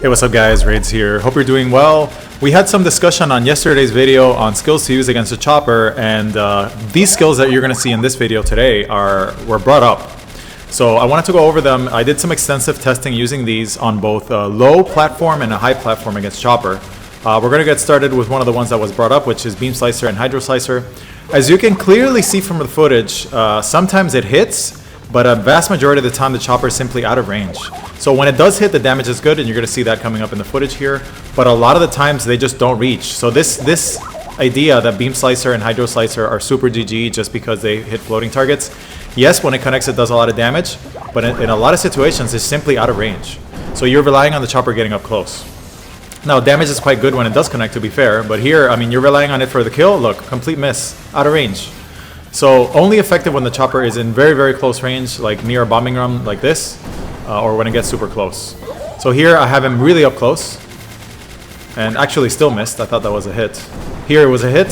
Hey, what's up guys, Raids here. Hope you're doing well. We had some discussion on yesterday's video on skills to use against the chopper, and these skills that you're going to see in this video today were brought up. So I wanted to go over them. I did some extensive testing using these on both a low platform and a high platform against chopper. We're going to get started with one of the ones that was brought up, which is beam slicer and hydro slicer. As you can clearly see from the footage, sometimes it hits, but a vast majority of the time the chopper is simply out of range. So when it does hit, the damage is good, and you're going to see that coming up in the footage here. But a lot of the times they just don't reach. So this idea that beam slicer and hydro slicer are super GG just because they hit floating targets, yes, when it connects it does a lot of damage, but in a lot of situations it's simply out of range. So you're relying on the chopper getting up close. Now damage is quite good when it does connect, to be fair, but here, I mean, you're relying on it for the kill. Look, complete miss, out of range. So only effective when the chopper is in very, very close range, like near a bombing run like this, or when it gets super close. So here I have him really up close, and actually still missed. I thought that was a hit. Here it was a hit,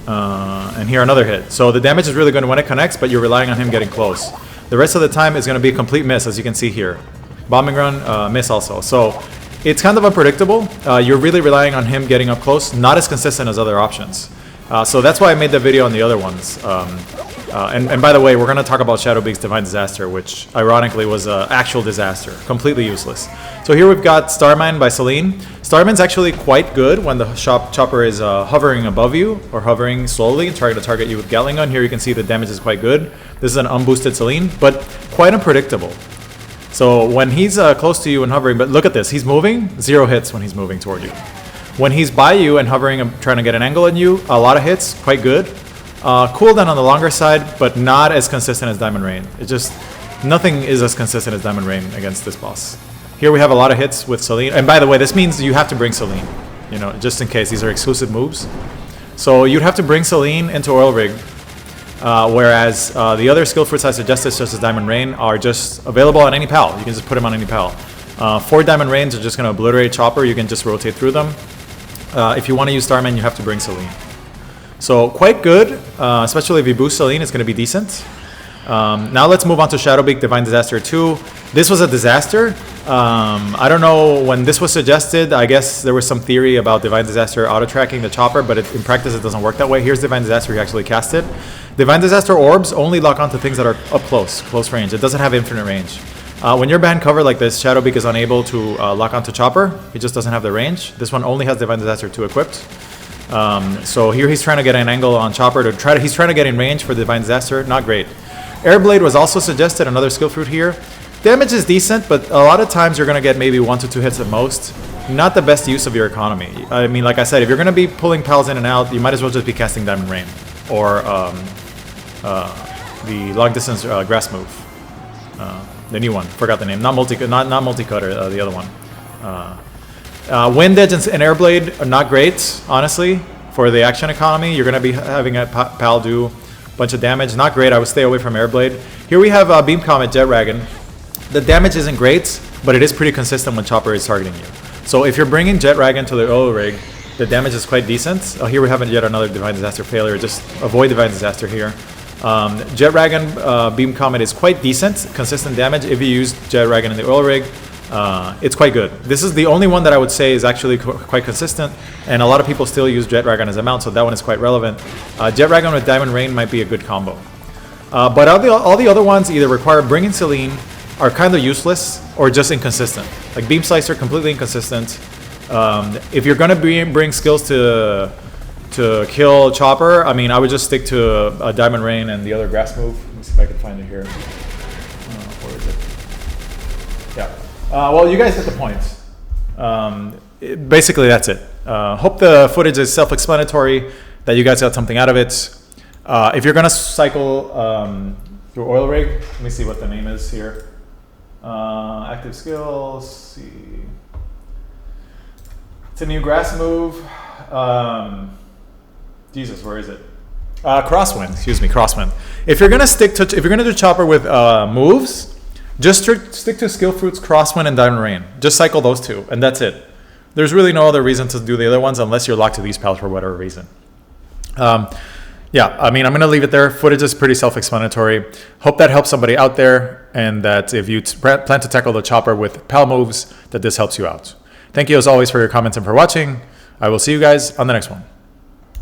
and here another hit. So the damage is really good when it connects, but you're relying on him getting close. The rest of the time is going to be a complete miss, as you can see here. Bombing run, miss also. So it's kind of unpredictable. You're really relying on him getting up close, not as consistent as other options. So that's why I made the video on the other ones. And by the way, we're going to talk about Shadowbeak's Divine Disaster, which ironically was an actual disaster. Completely useless. So here we've got Starman by Celine. Starman's actually quite good when the chopper is hovering above you, or hovering slowly, trying to target you with Gatling gun. Here you can see the damage is quite good. This is an unboosted Celine, but quite unpredictable. So when he's close to you and hovering, but look at this, he's moving, 0 hits when he's moving toward you. When he's by you and hovering and trying to get an angle on you, a lot of hits, quite good. Cooldown on the longer side, but not as consistent as Diamond Rain. It just, nothing is as consistent as Diamond Rain against this boss. Here we have a lot of hits with Celine. And by the way, this means you have to bring Celine, you know, just in case. These are exclusive moves. So you'd have to bring Celine into Oil Rig, whereas the other skill fruits I suggested, such as Diamond Rain, are just available on any PAL. You can just put them on any PAL. 4 Diamond Rains are just going to obliterate chopper. You can just rotate through them. If you want to use Starman, you have to bring Celine. So quite good, especially if you boost Celine, it's going to be decent. Now let's move on to Shadowbeak Divine Disaster 2. This was a disaster. I don't know when this was suggested. I guess there was some theory about Divine Disaster auto-tracking the chopper, but in practice it doesn't work that way. Here's Divine Disaster, you actually cast it. Divine Disaster orbs only lock onto things that are up close range. It doesn't have infinite range. When you're band covered like this, Shadowbeak is unable to lock onto chopper. He just doesn't have the range. This one only has Divine Disaster 2 equipped. So here he's trying to get an angle on chopper he's trying to get in range for Divine Disaster. Not great. Airblade was also suggested, another skill fruit here. Damage is decent, but a lot of times you're going to get maybe 1 to 2 hits at most. Not the best use of your economy. I mean, like I said, if you're going to be pulling pals in and out, you might as well just be casting Diamond Rain, or the long distance grass move. The new one, forgot the name. Not multi-cutter, the other one. Wind Edge and Airblade are not great, honestly, for the action economy. You're going to be having a PAL do a bunch of damage. Not great. I would stay away from Airblade. Here we have Beam Comet Jet Dragon. The damage isn't great, but it is pretty consistent when chopper is targeting you. So if you're bringing Jet Dragon to the oil rig, the damage is quite decent. Here we have yet another Divine Disaster failure. Just avoid Divine Disaster here. Jet Dragon Beam Comet is quite decent, consistent damage. If you use Jet Dragon in the oil rig, it's quite good. This is the only one that I would say is actually quite consistent, and a lot of people still use Jet Dragon as a mount, so that one is quite relevant. Jet Dragon with Diamond Rain might be a good combo. But all the other ones either require bringing Celine, are kind of useless, or just inconsistent. Like Beam Slicer, completely inconsistent. If you're going to bring skills to kill chopper, I mean, I would just stick to a Diamond Rain and the other grass move. Let me see if I can find it here. Where is it? Yeah. Well, you guys get the point. Basically, that's it. Hope the footage is self-explanatory, that you guys got something out of it. If you're going to cycle through Oil Rig, let me see what the name is here. Active skills, see. It's a new grass move. Jesus, where is it? Crosswind, excuse me, Crosswind. If you're gonna do chopper with moves, just stick to skill fruits, Crosswind and Diamond Rain. Just cycle those two, and that's it. There's really no other reason to do the other ones unless you're locked to these pals for whatever reason. Yeah, I mean, I'm gonna leave it there. Footage is pretty self-explanatory. Hope that helps somebody out there. and that if you plan to tackle the chopper with PAL moves, that this helps you out. Thank you as always for your comments and for watching. I will see you guys on the next one.